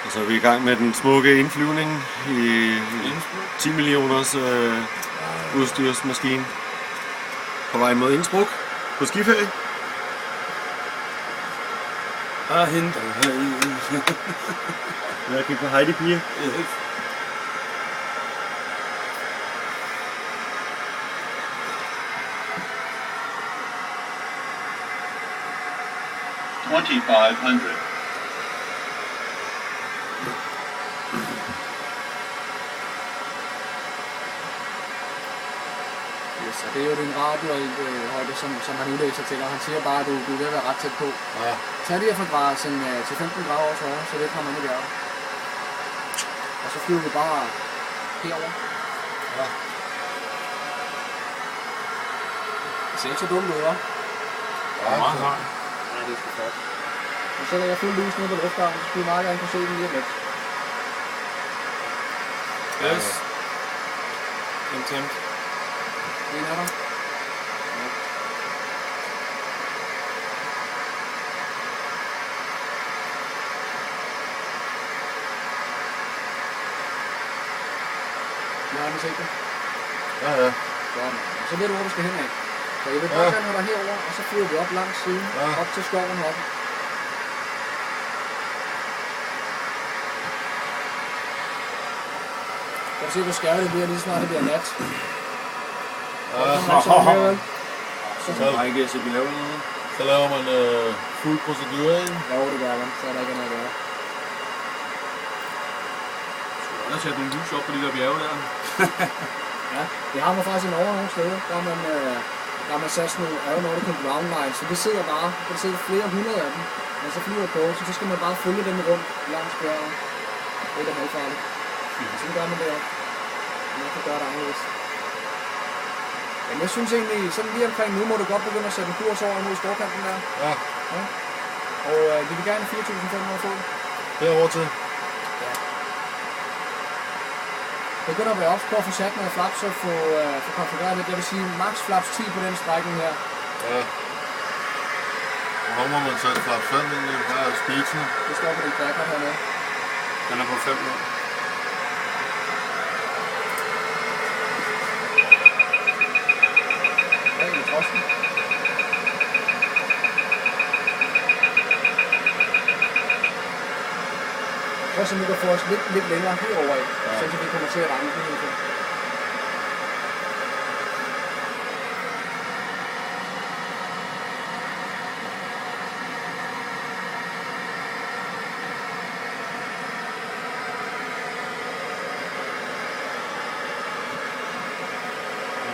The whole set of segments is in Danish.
Og så er vi i gang med den smukke indflyvning i 10 millioners udstyrsmaskine. På vej mod Innsbruck på skiferie. Hende. Jeg kigger på Heidi Piger. Yes. $2,500. Yes, og det er jo din radiohøjde, som han udlæser til, og han siger bare, at du er ved at være ret tæt på. Ja. Tag det her fra grader til 15 grader over for, så det kommer man i bjerget. Og så flyver vi bare herover. Ja. Det ser ikke så dumt ud, hva'? Ja, Nej, det er sgu flot. Nu sætter jeg fuld lys nede på lufthavnen, så skulle vi meget gerne kunne se den lige lidt. Yes. Intent. En er der. Jeg har den set det. Ja. Godt. Og så ved du, hvor du skal hen af. Så jeg vil bare gerne have dig herover, og så flyver vi op langs siden, op til skoven heroppe. Kan du se, hvor skærve det bliver, lige snart det bliver nat? Så laver man fuld procedure, ikke? Jo, det gør man. Så er der ikke noget at gøre. Der er sat nogle lys op på de der bjerge der. Ja, det har man faktisk en over nogle steder. Der er man sat sådan nogle aeronautical ground lines, så det sidder bare, der sidder flere hundrede af dem, og så flyver på, så skal man bare følge dem rundt langs bjerget. Det er da halvfarligt. Sådan gør man det også. Man kan gøre det anderledes. Men jeg synes egentlig, sådan lige omkring nu må du godt begynde at sætte en kurs over imod storkanten der. Ja. Og vi vil gerne 4.500 fod. Herover til. Begynder at være op på at få sat noget flaps og få konfigureret det. Det vil sige max flaps 10 på den strækning her. Ja. Hvor må man sætte flaps 5 ind i? Hvad er speedsen? Det står på den tracker hernede. Den er på 5 nu. Ja, i trosten. Prøv at se, om vi kan få os lidt længere herover af, så vi kommer til at ramme det her.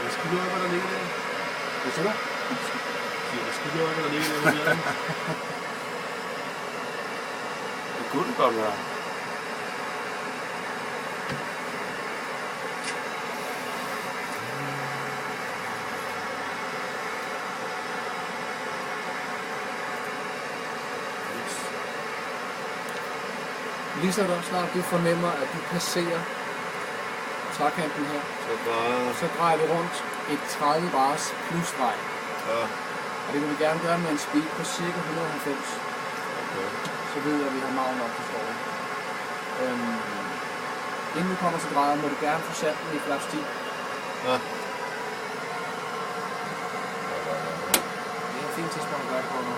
Det skylder hvad der ligger der. Hvad siger du? Det skylder hvad der ligger der med bjergen. Det kunne det godt være. Lige så snart du fornemmer, at du passerer trækanten her, så drejer vi rundt et 30 graders plusdrej. Ja. Og det vil vi gerne gøre med en speed på cirka 190. Okay. Så ved jeg, at vi har meget nok til skoven. Inden du kommer til drejer, må du gerne få sat den i flaps 10. Ja. Det er et fint tidspunkt at gøre det på nu.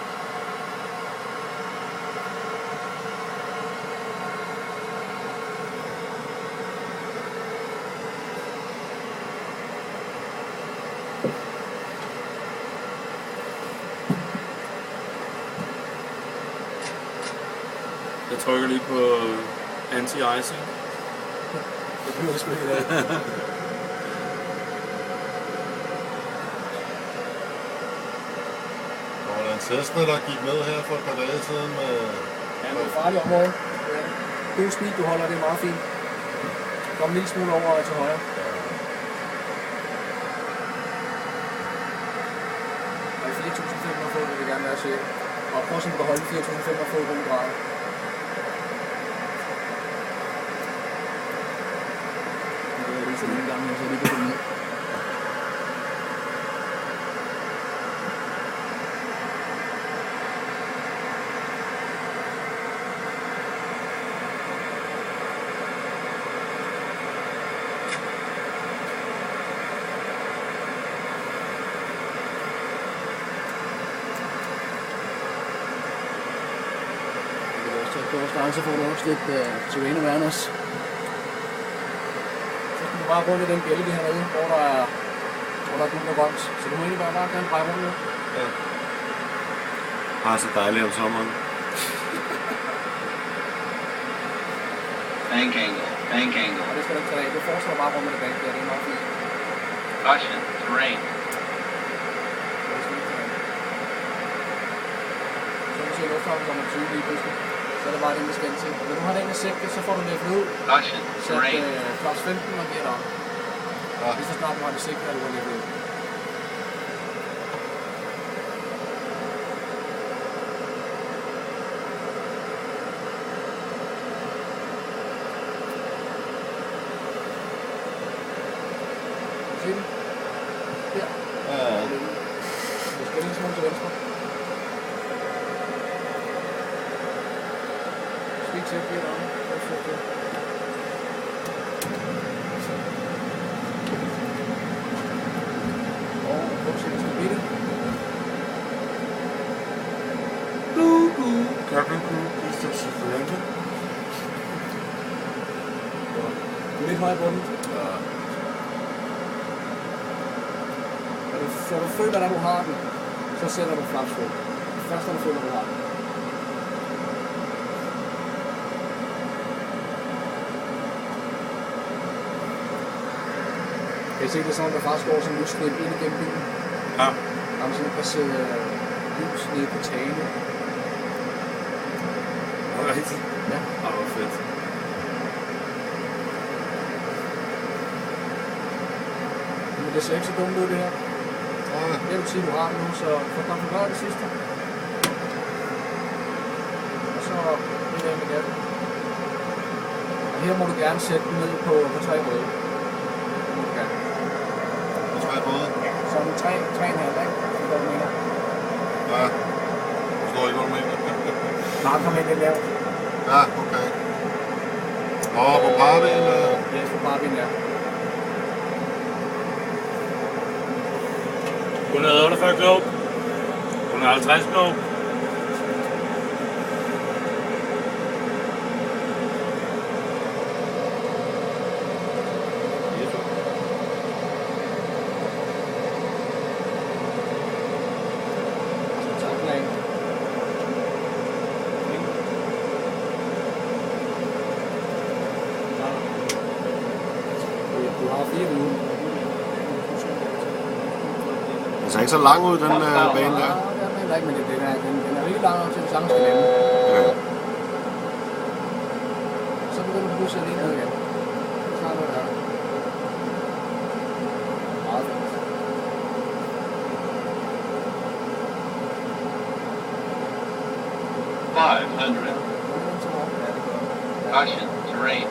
Jeg trykker lige på anti-icing. Det bliver sgu ikke af. Der var en Cessna, der gik med her for et par dage siden med... Ja, det er et farligt område. God speed, du holder, det er meget fint. Kom en lille smule over til højre. Og 4.500 fod vil vi gerne være cirka. Og prøv så at holde 4.500 fod rundt grader. Det er lige så en gang, så lige kan komme ned. på restaurant, så får du også lidt terrain awareness. Så skal du bare rundt i den bjælde, vi har nede, hvor der er gult og grønt. Så du må egentlig bare gerne dreje rundt nu. Ja. Har så dejligt om sommeren. Bank angle. Og det skal du ikke tage af. Du fortsætter bare rundt med det bank der, det er meget fint. Caution, terrain. Så kan du se lufthavnen, som er 20 lige pludselig. Så er det bare den, vi skal ind til. Når du har den i sigte, så får du lægget ud. Caution, Sæt terrain. Claus 15 og giver dig. Hvis så snart du har det sigte, er du lægget ud. Kan du se den? Her. Ja. Du skal lige smule til venstre. Speak til, giver dig. Cabin crew, please touch the surrender. Du er lidt høj i bunden. Når du føler, at du har den, så sætter du flaps på. Først når du føler, at du har den. Kan I se, det er sådan, der faktisk går sådan en lysstrip ind igennem bilen? Ja. Der er sådan et placeret lys nede på tagene. Det er rigtigt. Ja. Det var fedt. Men det ser ikke så dumt ud, det her. Jeg vil sige, at du har den nu, så konfigurerer det sidste. Og så lidt af med det. Og her må du gerne sætte den ned på 3 røde. Det må du gerne. På 3 både? Ja, så er den 3,5, ikke? Det går du mener. Ja. Jeg forstår ikke, hvad du mener. Bare kom ind lidt lavt. Ja, okay. På parben? Ja, på parben, ja. 148 knop. 150 knop. Du har 4 uger. Den ser ikke så lang ud, den bane der. Ja, det er ikke, men den er rigtig lang nok til, at vi sagtens skal lande. Ja. Så begynder du pludselig at lige ned igen. Så snart er det. Meget fint. Caution, terrain.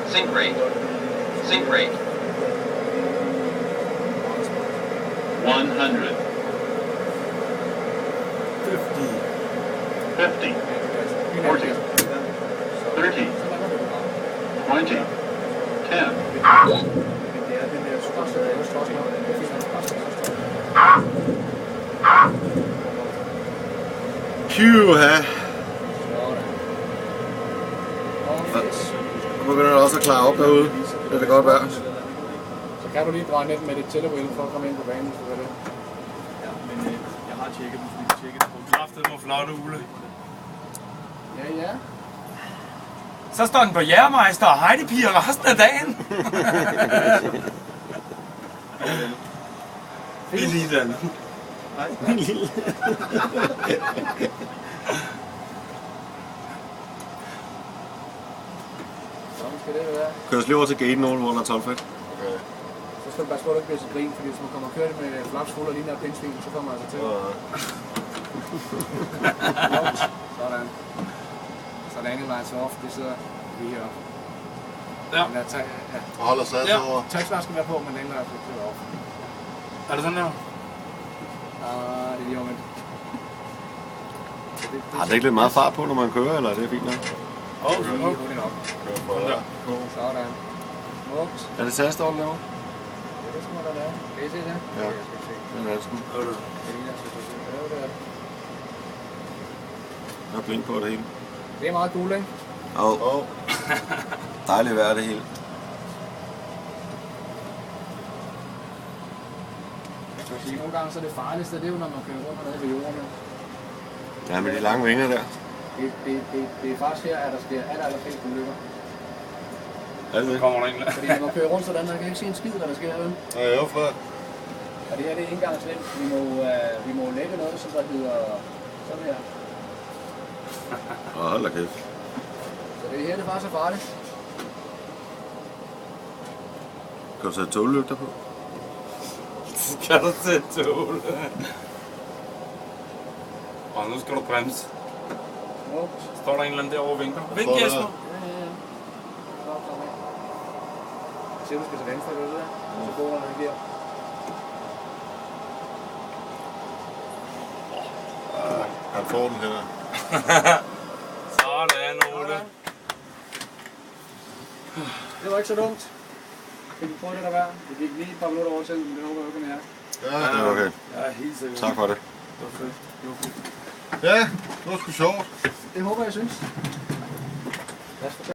Sink rate. Sink rate. 100. 50. 40. 30. 20. 10. Pyha. Nu begynder det også at klare op derude. Det er det godt værd. Så kan du lige dreje net med dit tællewheel for at komme ind på banen, hvis du vil det. Ja, men jeg har tjekket den, fordi jeg tjekkede det på kraftet med flotte ule. Ja, ja. Så står den på Jærmeister og Heidi-piger resten af dagen. Det er lige den. Sådan skal det være. Køres lige over til gaten over, hvor der er 12 fedt. Okay. Så skal du bare spørge, at du ikke bliver så grin, fordi hvis man kommer og kører med flaps fuld og lige nær pindsvin, så kommer man altså til. Sådan. Så er Daniel lights off, det sidder lige heroppe. Ja. Og holder sats Ja. over. Touchbar skal være på, men Daniel lights er off. Er det sådan her? Det er lige omvendt. Har det ikke lidt meget fart på, når man kører, eller er det fint nok? Lige hurtigt op. Sådan. Smukt. Er det Sasdorf derovre? Ja, det skal man da lave. Kan I se det? Ja. Jeg skal se. Den er sgu. Det ligner situationen. Ja, det er det. Der er blink på det hele. Det er meget cool, ikke? Åh. Dejligt vejr det hele. Jeg vil sige, nogle gange så er det farligste, det er jo, når man kører rundt nede ved jorden. Ja, med de lange vinger der. Det er faktisk her, at der sker allerflest ulykker. Er det det? Kommer der en eller Fordi når man kører rundt sådan, der kan ikke se en skid, hvad der sker. Vel? Ja, jeg er fra. Og det her det er ikke engang slemt. Vi må lægge noget, som der hedder sådan her. Hold da kæft. Så det her det er faktisk så farligt. Kan du sætte toglygter på? Skal du sætte tål? Og nu skal du bremse. Smukt. Står der en eller anden derovre og vinker? Vink, står der. Jesper! Ja. Stop, stop af. Se, du skal til venstre, ved du det? Så går der her. Han får den her. Sådan, Ole. Det var ikke så dumt. Kan vi prøve det der værd? Det gik lige et par minutter over til, men det håber jeg ikke mere. Ja, Det er okay. Ja, helt sikkert. Tak for det. Det var fedt. Det var fedt. ja, det var sgu sjovt. Det håber jeg synes. Lad os